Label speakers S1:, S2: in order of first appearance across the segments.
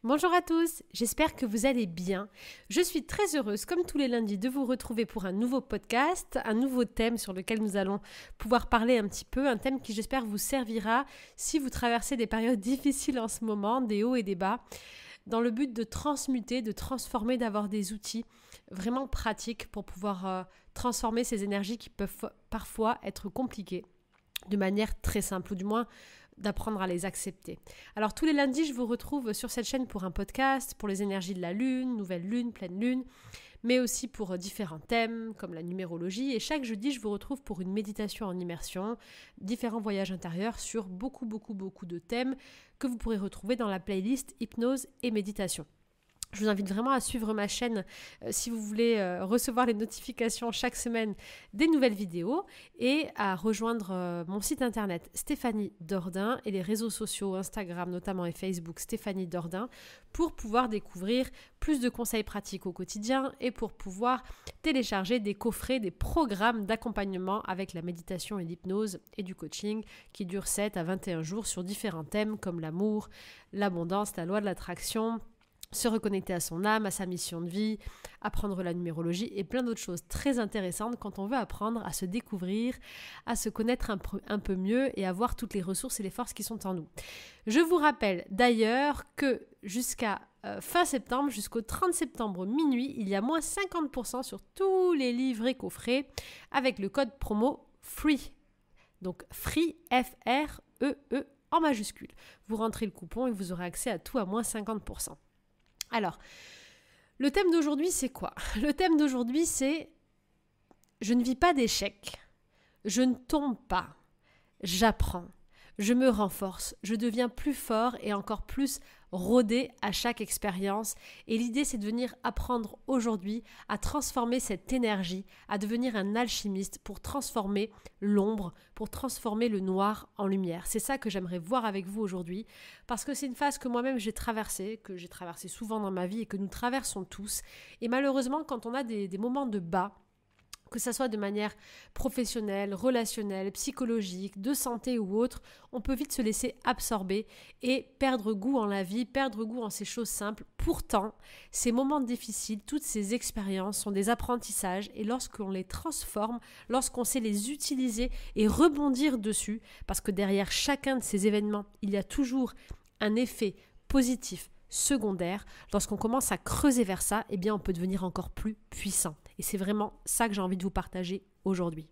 S1: Bonjour à tous, j'espère que vous allez bien. Je suis très heureuse, comme tous les lundis, de vous retrouver pour un nouveau podcast, un nouveau thème sur lequel nous allons pouvoir parler un petit peu, un thème qui j'espère vous servira si vous traversez des périodes difficiles en ce moment, des hauts et des bas, dans le but de transmuter, de transformer, d'avoir des outils vraiment pratiques pour pouvoir transformer ces énergies qui peuvent parfois être compliquées de manière très simple, ou du moins d'apprendre à les accepter. Alors tous les lundis, je vous retrouve sur cette chaîne pour un podcast, pour les énergies de la lune, nouvelle lune, pleine lune, mais aussi pour différents thèmes comme la numérologie. Et chaque jeudi, je vous retrouve pour une méditation en immersion, différents voyages intérieurs sur beaucoup de thèmes que vous pourrez retrouver dans la playlist hypnose et méditation. Je vous invite vraiment à suivre ma chaîne si vous voulez recevoir les notifications chaque semaine des nouvelles vidéos et à rejoindre mon site internet Stéphanie Dordain et les réseaux sociaux Instagram notamment et Facebook Stéphanie Dordain pour pouvoir découvrir plus de conseils pratiques au quotidien et pour pouvoir télécharger des coffrets, des programmes d'accompagnement avec la méditation et l'hypnose et du coaching qui durent 7 à 21 jours sur différents thèmes comme l'amour, l'abondance, la loi de l'attraction, se reconnecter à son âme, à sa mission de vie, apprendre la numérologie et plein d'autres choses très intéressantes quand on veut apprendre à se découvrir, à se connaître un peu mieux et à voir toutes les ressources et les forces qui sont en nous. Je vous rappelle d'ailleurs que jusqu'à fin septembre, jusqu'au 30 septembre minuit, il y a moins 50% sur tous les livres et coffrets avec le code promo FREE. Donc FREE, F-R-E-E en majuscule. Vous rentrez le coupon et vous aurez accès à tout à moins 50%. Alors, le thème d'aujourd'hui, c'est quoi ? Le thème d'aujourd'hui, c'est « Je ne vis pas d'échecs, je ne tombe pas, j'apprends, je me renforce, je deviens plus fort et encore plus rodé à chaque expérience. » Et l'idée, c'est de venir apprendre aujourd'hui à transformer cette énergie, à devenir un alchimiste pour transformer l'ombre, pour transformer le noir en lumière. C'est ça que j'aimerais voir avec vous aujourd'hui, parce que c'est une phase que moi-même j'ai traversée, que j'ai traversée souvent dans ma vie et que nous traversons tous. Et malheureusement, quand on a des moments de bas, que ça soit de manière professionnelle, relationnelle, psychologique, de santé ou autre, on peut vite se laisser absorber et perdre goût en la vie, perdre goût en ces choses simples. Pourtant, ces moments difficiles, toutes ces expériences sont des apprentissages et lorsqu'on les transforme, lorsqu'on sait les utiliser et rebondir dessus, parce que derrière chacun de ces événements, il y a toujours un effet positif, secondaire, lorsqu'on commence à creuser vers ça, eh bien on peut devenir encore plus puissant. Et c'est vraiment ça que j'ai envie de vous partager aujourd'hui.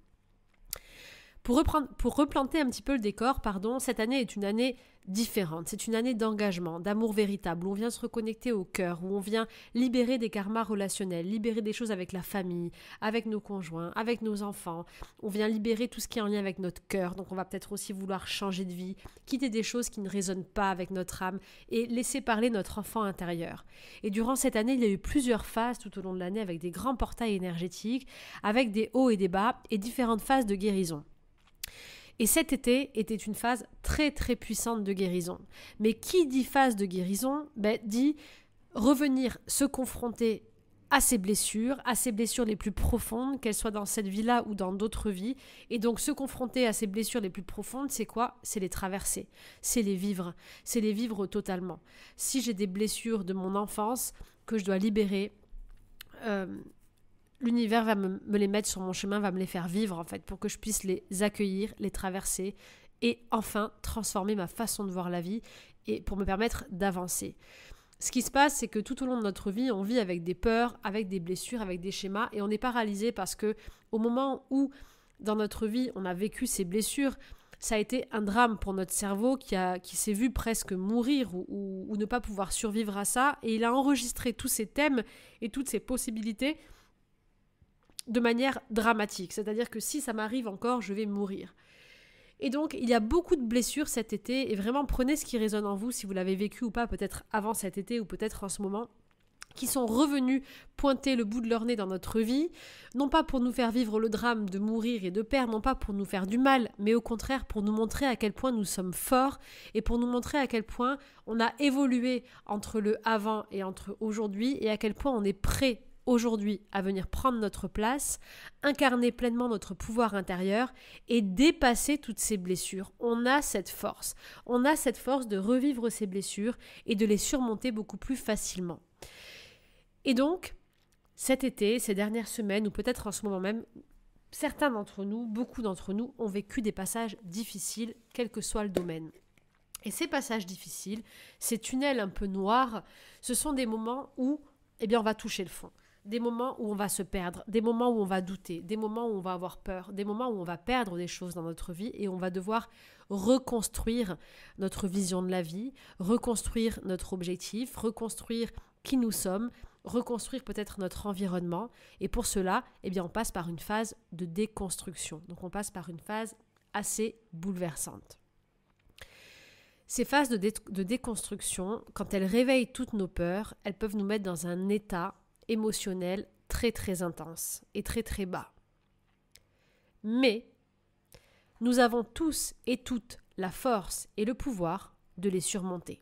S1: Pour replanter un petit peu le décor, cette année est une année différente. C'est une année d'engagement, d'amour véritable, où on vient se reconnecter au cœur, où on vient libérer des karmas relationnels, libérer des choses avec la famille, avec nos conjoints, avec nos enfants. On vient libérer tout ce qui est en lien avec notre cœur. Donc on va peut-être aussi vouloir changer de vie, quitter des choses qui ne résonnent pas avec notre âme et laisser parler notre enfant intérieur. Et durant cette année, il y a eu plusieurs phases tout au long de l'année avec des grands portails énergétiques, avec des hauts et des bas et différentes phases de guérison. Et cet été était une phase très puissante de guérison. Mais qui dit phase de guérison, dit revenir se confronter à ses blessures les plus profondes, qu'elles soient dans cette vie-là ou dans d'autres vies. Et donc se confronter à ces blessures les plus profondes, c'est quoi ? C'est les traverser, c'est les vivre totalement. Si j'ai des blessures de mon enfance que je dois libérer, l'univers va me les mettre sur mon chemin, va me les faire vivre en fait, pour que je puisse les accueillir, les traverser et enfin transformer ma façon de voir la vie et pour me permettre d'avancer. Ce qui se passe, c'est que tout au long de notre vie, on vit avec des peurs, avec des blessures, avec des schémas et on est paralysé parce que au moment où dans notre vie, on a vécu ces blessures, ça a été un drame pour notre cerveau qui s'est vu presque mourir ou ne pas pouvoir survivre à ça et il a enregistré tous ces thèmes et toutes ces possibilités de manière dramatique, c'est-à-dire que si ça m'arrive encore, je vais mourir. Et donc, il y a beaucoup de blessures cet été, et vraiment prenez ce qui résonne en vous, si vous l'avez vécu ou pas, peut-être avant cet été ou peut-être en ce moment, qui sont revenus pointer le bout de leur nez dans notre vie, non pas pour nous faire vivre le drame de mourir et de perdre, non pas pour nous faire du mal, mais au contraire pour nous montrer à quel point nous sommes forts et pour nous montrer à quel point on a évolué entre le avant et entre aujourd'hui et à quel point on est prêt aujourd'hui à venir prendre notre place, incarner pleinement notre pouvoir intérieur et dépasser toutes ces blessures. On a cette force. On a cette force de revivre ces blessures et de les surmonter beaucoup plus facilement. Et donc, cet été, ces dernières semaines, ou peut-être en ce moment même, certains d'entre nous, beaucoup d'entre nous, ont vécu des passages difficiles, quel que soit le domaine. Et ces passages difficiles, ces tunnels un peu noirs, ce sont des moments où on va toucher le fond. Des moments où on va se perdre, des moments où on va douter, des moments où on va avoir peur, des moments où on va perdre des choses dans notre vie et on va devoir reconstruire notre vision de la vie, reconstruire notre objectif, reconstruire qui nous sommes, reconstruire peut-être notre environnement. Et pour cela, on passe par une phase de déconstruction. Donc on passe par une phase assez bouleversante. Ces phases de déconstruction, quand elles réveillent toutes nos peurs, elles peuvent nous mettre dans un état émotionnel très très intense et très très bas. Mais nous avons tous et toutes la force et le pouvoir de les surmonter.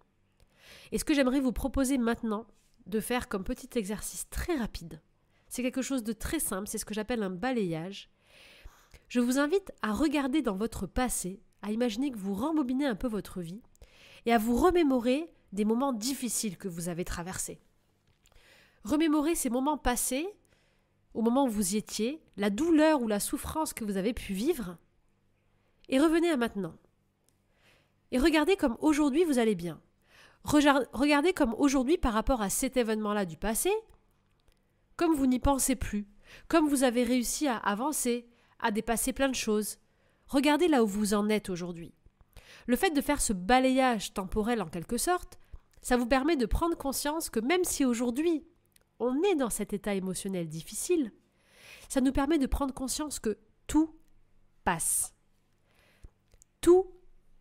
S1: Et ce que j'aimerais vous proposer maintenant de faire comme petit exercice très rapide, c'est quelque chose de très simple, c'est ce que j'appelle un balayage. Je vous invite à regarder dans votre passé, à imaginer que vous rembobinez un peu votre vie et à vous remémorer des moments difficiles que vous avez traversés. Remémorez ces moments passés, au moment où vous y étiez, la douleur ou la souffrance que vous avez pu vivre, et revenez à maintenant. Et regardez comme aujourd'hui vous allez bien. Regardez comme aujourd'hui par rapport à cet événement-là du passé, comme vous n'y pensez plus, comme vous avez réussi à avancer, à dépasser plein de choses. Regardez là où vous en êtes aujourd'hui. Le fait de faire ce balayage temporel en quelque sorte, ça vous permet de prendre conscience que même si aujourd'hui on est dans cet état émotionnel difficile, ça nous permet de prendre conscience que tout passe. Tout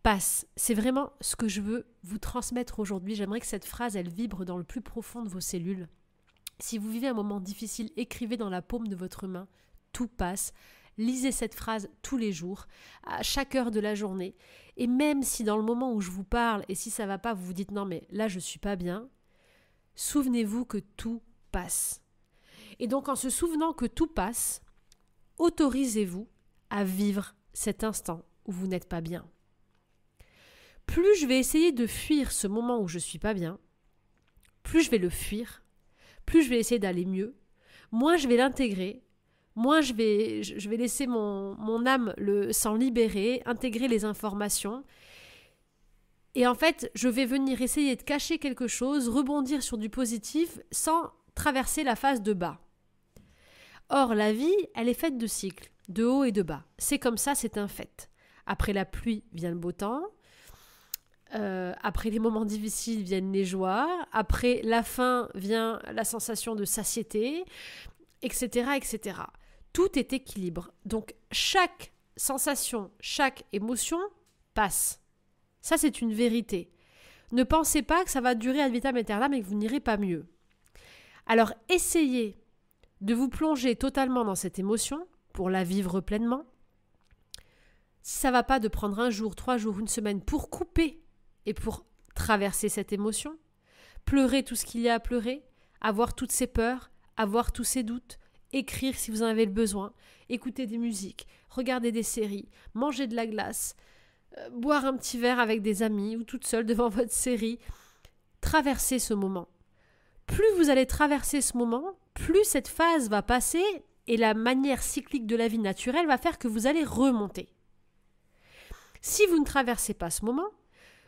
S1: passe. C'est vraiment ce que je veux vous transmettre aujourd'hui. J'aimerais que cette phrase, elle vibre dans le plus profond de vos cellules. Si vous vivez un moment difficile, écrivez dans la paume de votre main, tout passe. Lisez cette phrase tous les jours, à chaque heure de la journée. Et même si dans le moment où je vous parle, et si ça va pas, vous vous dites non mais là je suis pas bien, souvenez-vous que tout passe. Et donc en se souvenant que tout passe, autorisez-vous à vivre cet instant où vous n'êtes pas bien. Plus je vais essayer de fuir ce moment où je suis pas bien, plus je vais le fuir, plus je vais essayer d'aller mieux, moins je vais l'intégrer, moins je vais laisser mon âme s'en libérer, intégrer les informations. Et en fait, je vais venir essayer de cacher quelque chose, rebondir sur du positif sans traverser la phase de bas. Or, la vie, elle est faite de cycles, de haut et de bas. C'est comme ça, c'est un fait. Après la pluie vient le beau temps. Après les moments difficiles viennent les joies. Après la faim vient la sensation de satiété, etc., etc. Tout est équilibre. Donc, chaque sensation, chaque émotion passe. Ça, c'est une vérité. Ne pensez pas que ça va durer ad vitam aeternam et que vous n'irez pas mieux. Alors, essayez de vous plonger totalement dans cette émotion pour la vivre pleinement. Si ça ne va pas, de prendre 1 jour, 3 jours, 1 semaine pour couper et pour traverser cette émotion. Pleurer tout ce qu'il y a à pleurer, avoir toutes ses peurs, avoir tous ses doutes, écrire si vous en avez le besoin, écouter des musiques, regarder des séries, manger de la glace, boire un petit verre avec des amis ou toute seule devant votre série. Traversez ce moment. Plus vous allez traverser ce moment, plus cette phase va passer et la manière cyclique de la vie naturelle va faire que vous allez remonter. Si vous ne traversez pas ce moment,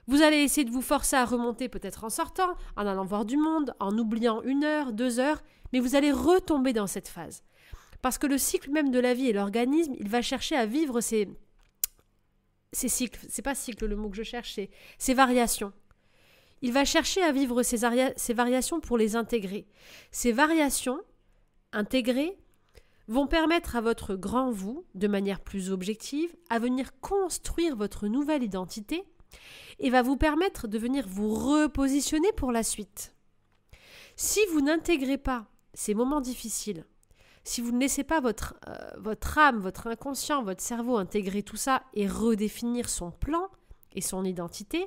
S1: vous allez essayer de vous forcer à remonter peut-être en sortant, en allant voir du monde, en oubliant 1 heure, 2 heures, mais vous allez retomber dans cette phase. Parce que le cycle même de la vie et l'organisme, il va chercher à vivre ces cycles. C'est pas cycle le mot que je cherche, c'est ces variations. Il va chercher à vivre ces variations pour les intégrer. Ces variations intégrées vont permettre à votre grand vous, de manière plus objective, à venir construire votre nouvelle identité et va vous permettre de venir vous repositionner pour la suite. Si vous n'intégrez pas ces moments difficiles, si vous ne laissez pas votre âme, votre inconscient, votre cerveau intégrer tout ça et redéfinir son plan et son identité,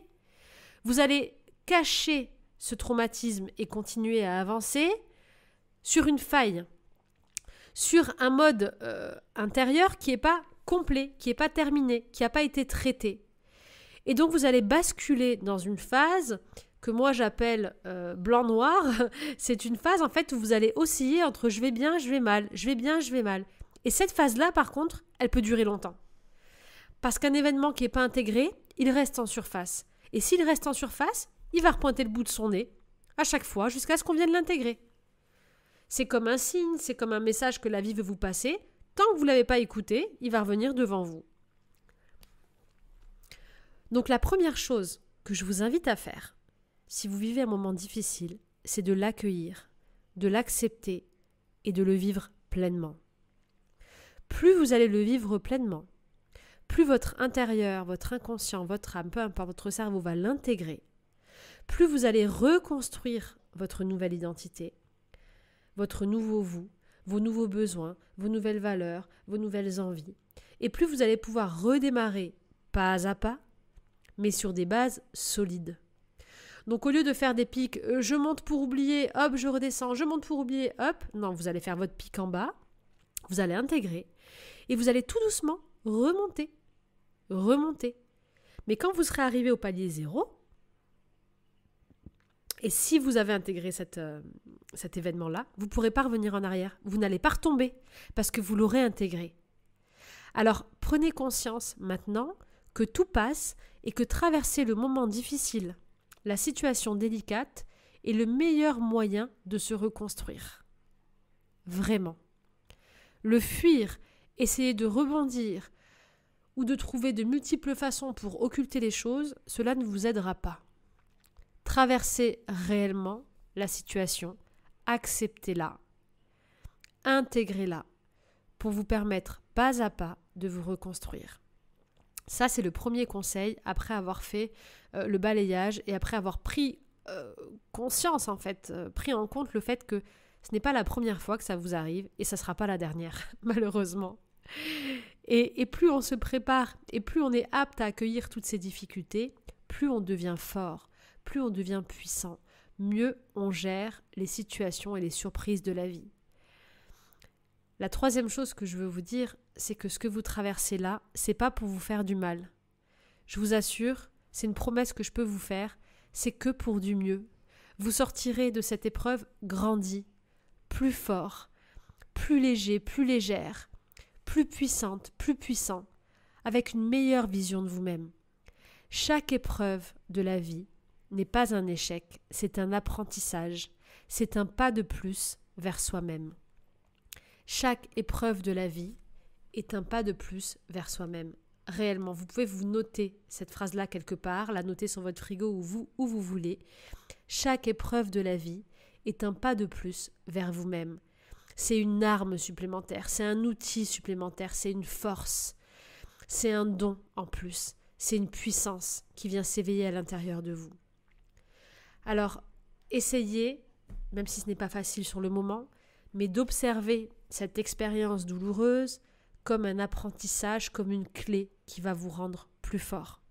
S1: vous allez cacher ce traumatisme et continuer à avancer sur une faille, sur un mode intérieur qui n'est pas complet, qui n'est pas terminé, qui n'a pas été traité. Et donc vous allez basculer dans une phase que moi j'appelle blanc-noir. C'est une phase en fait où vous allez osciller entre je vais bien, je vais mal, je vais bien, je vais mal. Et cette phase-là, par contre, elle peut durer longtemps. Parce qu'un événement qui n'est pas intégré, il reste en surface. Et s'il reste en surface, il va repointer le bout de son nez à chaque fois jusqu'à ce qu'on vienne l'intégrer. C'est comme un signe, c'est comme un message que la vie veut vous passer. Tant que vous ne l'avez pas écouté, il va revenir devant vous. Donc la première chose que je vous invite à faire, si vous vivez un moment difficile, c'est de l'accueillir, de l'accepter et de le vivre pleinement. Plus vous allez le vivre pleinement, plus votre intérieur, votre inconscient, votre âme, peu importe, votre cerveau va l'intégrer, plus vous allez reconstruire votre nouvelle identité, votre nouveau vous, vos nouveaux besoins, vos nouvelles valeurs, vos nouvelles envies. Et plus vous allez pouvoir redémarrer pas à pas, mais sur des bases solides. Donc au lieu de faire des pics, je monte pour oublier, hop, je redescends, je monte pour oublier, hop, non, vous allez faire votre pic en bas, vous allez intégrer, et vous allez tout doucement remonter. Mais quand vous serez arrivé au palier 0, et si vous avez intégré cet événement-là, vous ne pourrez pas revenir en arrière. Vous n'allez pas retomber parce que vous l'aurez intégré. Alors, prenez conscience maintenant que tout passe et que traverser le moment difficile, la situation délicate, est le meilleur moyen de se reconstruire. Vraiment. Le fuir, essayer de rebondir ou de trouver de multiples façons pour occulter les choses, cela ne vous aidera pas. Traversez réellement la situation, acceptez-la, intégrez-la pour vous permettre pas à pas de vous reconstruire. Ça, c'est le premier conseil après avoir fait le balayage et après avoir pris conscience, en fait, pris en compte le fait que ce n'est pas la première fois que ça vous arrive et ça ne sera pas la dernière, malheureusement. Et plus on se prépare et plus on est apte à accueillir toutes ces difficultés, plus on devient fort, plus on devient puissant, mieux on gère les situations et les surprises de la vie. La troisième chose que je veux vous dire, c'est que ce que vous traversez là, c'est pas pour vous faire du mal. Je vous assure, c'est une promesse que je peux vous faire, c'est que pour du mieux. Vous sortirez de cette épreuve grandi, plus fort, plus léger, plus légère, plus puissante, plus puissant, avec une meilleure vision de vous-même. Chaque épreuve de la vie n'est pas un échec, c'est un apprentissage, c'est un pas de plus vers soi-même. Chaque épreuve de la vie est un pas de plus vers soi-même. Réellement, vous pouvez vous noter cette phrase-là quelque part, la noter sur votre frigo où vous voulez. Chaque épreuve de la vie est un pas de plus vers vous-même. C'est une arme supplémentaire, c'est un outil supplémentaire, c'est une force, c'est un don en plus, c'est une puissance qui vient s'éveiller à l'intérieur de vous. Alors, essayez, même si ce n'est pas facile sur le moment, mais d'observer cette expérience douloureuse comme un apprentissage, comme une clé qui va vous rendre plus fort.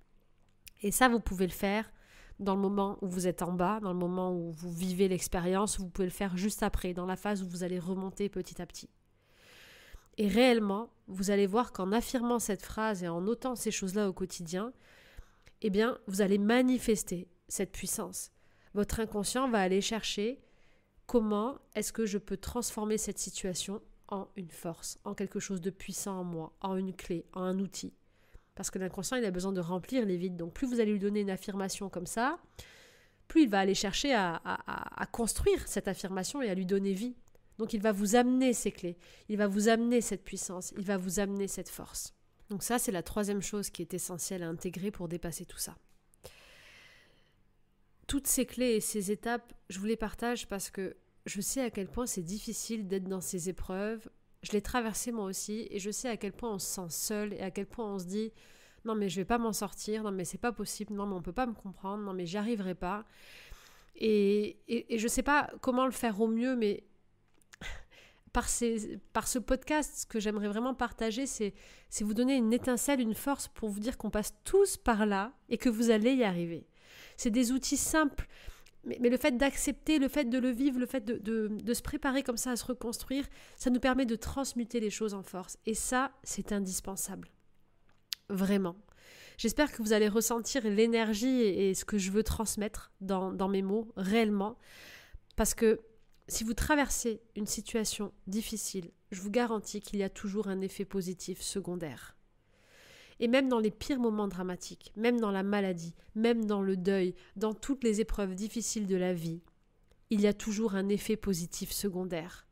S1: Et ça, vous pouvez le faire dans le moment où vous êtes en bas, dans le moment où vous vivez l'expérience, vous pouvez le faire juste après, dans la phase où vous allez remonter petit à petit. Et réellement, vous allez voir qu'en affirmant cette phrase et en notant ces choses-là au quotidien, eh bien, vous allez manifester cette puissance. Votre inconscient va aller chercher comment est-ce que je peux transformer cette situation en une force, en quelque chose de puissant en moi, en une clé, en un outil. Parce que l'inconscient, il a besoin de remplir les vides. Donc plus vous allez lui donner une affirmation comme ça, plus il va aller chercher à construire cette affirmation et à lui donner vie. Donc il va vous amener ces clés, il va vous amener cette puissance, il va vous amener cette force. Donc ça, c'est la troisième chose qui est essentielle à intégrer pour dépasser tout ça. Toutes ces clés et ces étapes, je vous les partage parce que je sais à quel point c'est difficile d'être dans ces épreuves. Je l'ai traversé moi aussi et je sais à quel point on se sent seul et à quel point on se dit « Non mais je vais pas m'en sortir, non mais c'est pas possible, non mais on peut pas me comprendre, non mais j'y arriverai pas. » Et je sais pas comment le faire au mieux, mais par ce podcast, ce que j'aimerais vraiment partager, c'est vous donner une étincelle, une force pour vous dire qu'on passe tous par là et que vous allez y arriver. C'est des outils simples Mais le fait d'accepter, le fait de le vivre, le fait de se préparer comme ça à se reconstruire, ça nous permet de transmuter les choses en force. Et ça, c'est indispensable. Vraiment. J'espère que vous allez ressentir l'énergie et ce que je veux transmettre dans mes mots, réellement. Parce que si vous traversez une situation difficile, je vous garantis qu'il y a toujours un effet positif secondaire. Et même dans les pires moments dramatiques, même dans la maladie, même dans le deuil, dans toutes les épreuves difficiles de la vie, il y a toujours un effet positif secondaire.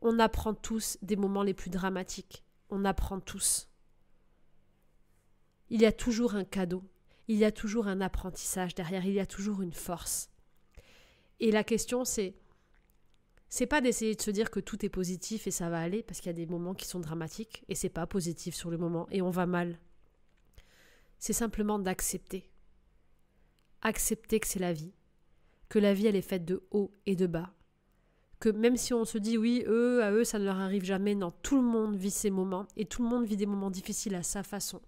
S1: On apprend tous des moments les plus dramatiques. On apprend tous. Il y a toujours un cadeau. Il y a toujours un apprentissage derrière. Il y a toujours une force. Et la question, c'est pas d'essayer de se dire que tout est positif et ça va aller, parce qu'il y a des moments qui sont dramatiques et c'est pas positif sur le moment et on va mal. C'est simplement d'accepter. Accepter que c'est la vie. Que la vie, elle est faite de haut et de bas. Que même si on se dit oui, à eux, ça ne leur arrive jamais, non, tout le monde vit ces moments et tout le monde vit des moments difficiles à sa façon.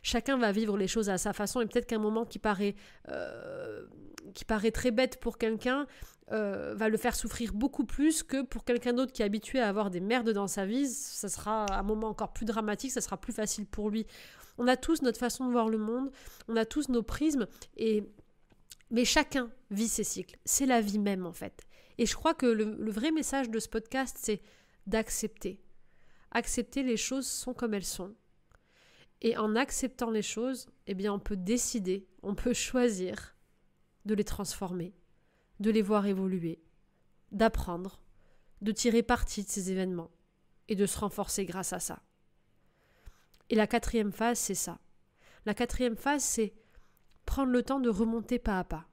S1: Chacun va vivre les choses à sa façon et peut-être qu'un moment qui paraît très bête pour quelqu'un va le faire souffrir beaucoup plus que pour quelqu'un d'autre qui est habitué à avoir des merdes dans sa vie. Ça sera un moment encore plus dramatique, ça sera plus facile pour lui. On a tous notre façon de voir le monde, on a tous nos prismes, mais chacun vit ses cycles. C'est la vie même en fait. Et je crois que le vrai message de ce podcast, c'est d'accepter. Accepter les choses sont comme elles sont. Et en acceptant les choses, eh bien on peut décider, on peut choisir de les transformer, de les voir évoluer, d'apprendre, de tirer parti de ces événements et de se renforcer grâce à ça. Et la 4e phase, c'est ça. La 4e phase, c'est prendre le temps de remonter pas à pas.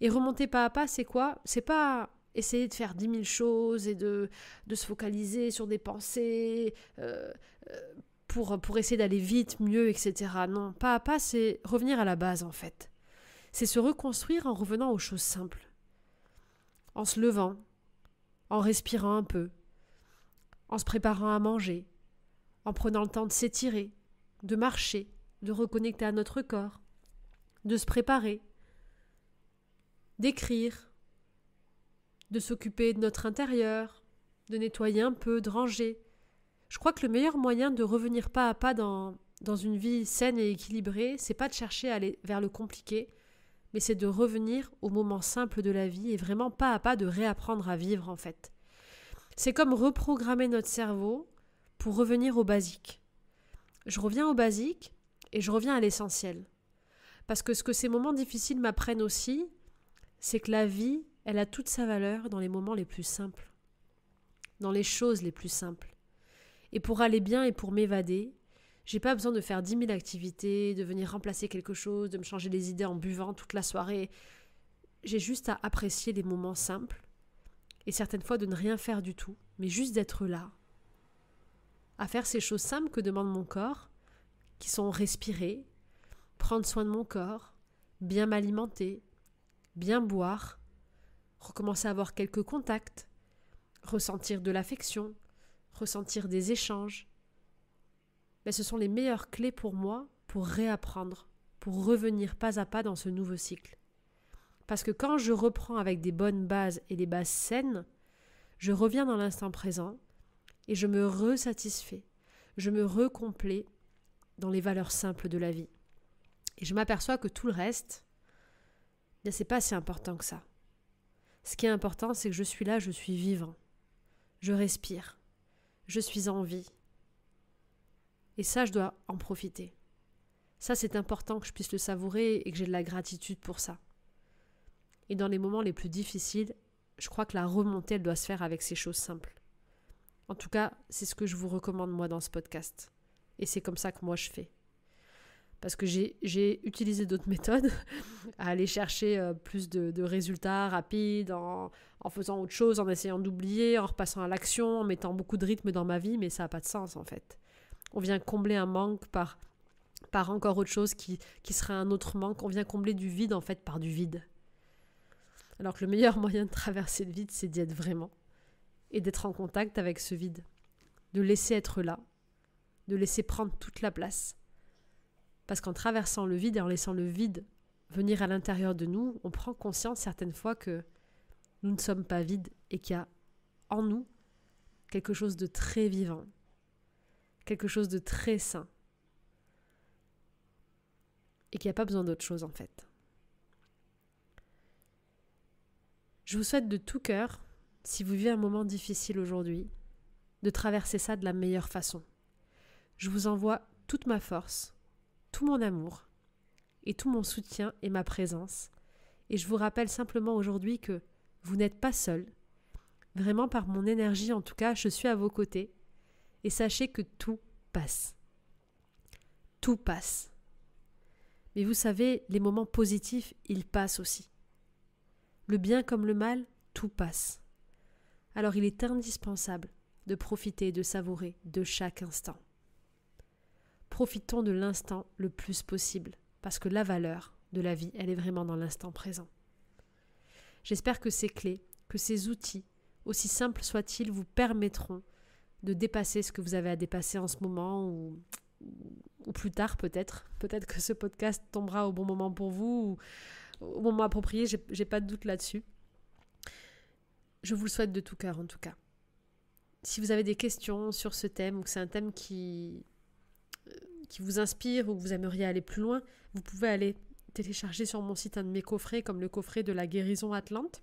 S1: Et remonter pas à pas, c'est quoi ? C'est pas essayer de faire 10 000 choses et de se focaliser sur des pensées pour essayer d'aller vite, mieux, etc. Non, pas à pas, c'est revenir à la base en fait. C'est se reconstruire en revenant aux choses simples. En se levant, en respirant un peu, en se préparant à manger, en prenant le temps de s'étirer, de marcher, de reconnecter à notre corps, de se préparer, d'écrire, de s'occuper de notre intérieur, de nettoyer un peu, de ranger. Je crois que le meilleur moyen de revenir pas à pas dans une vie saine et équilibrée, c'est pas de chercher à aller vers le compliqué, mais c'est de revenir au moment simple de la vie et vraiment pas à pas de réapprendre à vivre en fait. C'est comme reprogrammer notre cerveau pour revenir au basique. Je reviens au basique et je reviens à l'essentiel. Parce que ce que ces moments difficiles m'apprennent aussi, c'est que la vie, elle a toute sa valeur dans les moments les plus simples, dans les choses les plus simples. Et pour aller bien et pour m'évader, j'ai pas besoin de faire 10 000 activités, de venir remplacer quelque chose, de me changer les idées en buvant toute la soirée. J'ai juste à apprécier les moments simples et certaines fois de ne rien faire du tout, mais juste d'être là, à faire ces choses simples que demande mon corps, qui sont respirer, prendre soin de mon corps, bien m'alimenter, bien boire, recommencer à avoir quelques contacts, ressentir de l'affection, ressentir des échanges. Mais ce sont les meilleures clés pour moi pour réapprendre, pour revenir pas à pas dans ce nouveau cycle. Parce que quand je reprends avec des bonnes bases et des bases saines, je reviens dans l'instant présent et je me resatisfais, je me recomplais dans les valeurs simples de la vie. Et je m'aperçois que tout le reste, bien, c'est pas si important que ça. Ce qui est important, c'est que je suis là, je suis vivant. Je respire. Je suis en vie. Et ça, je dois en profiter. Ça, c'est important que je puisse le savourer et que j'ai de la gratitude pour ça. Et dans les moments les plus difficiles, je crois que la remontée, elle doit se faire avec ces choses simples. En tout cas, c'est ce que je vous recommande moi dans ce podcast. Et c'est comme ça que moi je fais. Parce que j'ai utilisé d'autres méthodes à aller chercher plus de résultats rapides, en faisant autre chose, en essayant d'oublier, en repassant à l'action, en mettant beaucoup de rythme dans ma vie, mais ça n'a pas de sens en fait. On vient combler un manque par encore autre chose qui serait un autre manque. On vient combler du vide en fait par du vide. Alors que le meilleur moyen de traverser le vide, c'est d'y être vraiment et d'être en contact avec ce vide. De laisser être là, de laisser prendre toute la place. Parce qu'en traversant le vide et en laissant le vide venir à l'intérieur de nous, on prend conscience certaines fois que nous ne sommes pas vides et qu'il y a en nous quelque chose de très vivant, quelque chose de très sain et qu'il n'y a pas besoin d'autre chose en fait. Je vous souhaite de tout cœur, si vous vivez un moment difficile aujourd'hui, de traverser ça de la meilleure façon. Je vous envoie toute ma force, tout mon amour et tout mon soutien et ma présence. Et je vous rappelle simplement aujourd'hui que vous n'êtes pas seul. Vraiment, par mon énergie, en tout cas, je suis à vos côtés. Et sachez que tout passe. Tout passe. Mais vous savez, les moments positifs, ils passent aussi. Le bien comme le mal, tout passe. Alors il est indispensable de profiter et de savourer de chaque instant. Profitons de l'instant le plus possible, parce que la valeur de la vie, elle est vraiment dans l'instant présent. J'espère que ces clés, que ces outils, aussi simples soient-ils, vous permettront de dépasser ce que vous avez à dépasser en ce moment ou plus tard peut-être. Peut-être que ce podcast tombera au bon moment pour vous ou au moment approprié, j'ai pas de doute là-dessus. Je vous le souhaite de tout cœur en tout cas. Si vous avez des questions sur ce thème ou que c'est un thème qui vous inspire ou que vous aimeriez aller plus loin, vous pouvez aller télécharger sur mon site un de mes coffrets comme le coffret de la guérison Atlante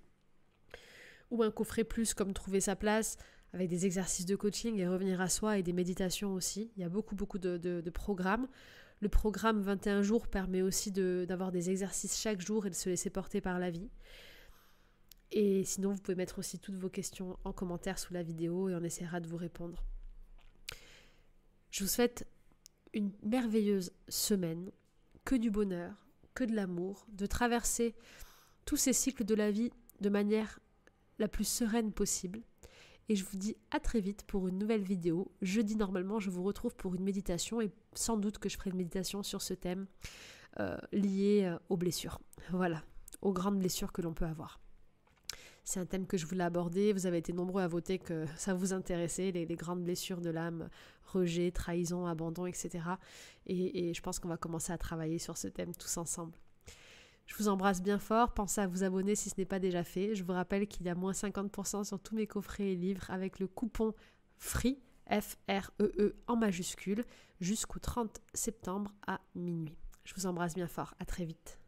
S1: ou un coffret plus comme trouver sa place avec des exercices de coaching et revenir à soi et des méditations aussi. Il y a beaucoup de programmes. Le programme 21 jours permet aussi d'avoir des exercices chaque jour et de se laisser porter par la vie. Et sinon, vous pouvez mettre aussi toutes vos questions en commentaire sous la vidéo et on essaiera de vous répondre. Je vous souhaite une merveilleuse semaine, que du bonheur, que de l'amour, de traverser tous ces cycles de la vie de manière la plus sereine possible. Et je vous dis à très vite pour une nouvelle vidéo. Jeudi, normalement, je vous retrouve pour une méditation et sans doute que je ferai une méditation sur ce thème lié aux blessures. Voilà, aux grandes blessures que l'on peut avoir. C'est un thème que je voulais aborder. Vous avez été nombreux à voter que ça vous intéressait, les grandes blessures de l'âme, rejet, trahison, abandon, etc. Et je pense qu'on va commencer à travailler sur ce thème tous ensemble. Je vous embrasse bien fort. Pensez à vous abonner si ce n'est pas déjà fait. Je vous rappelle qu'il y a moins 50% sur tous mes coffrets et livres avec le coupon FREE, F-R-E-E en majuscule, jusqu'au 30 septembre à minuit. Je vous embrasse bien fort. À très vite.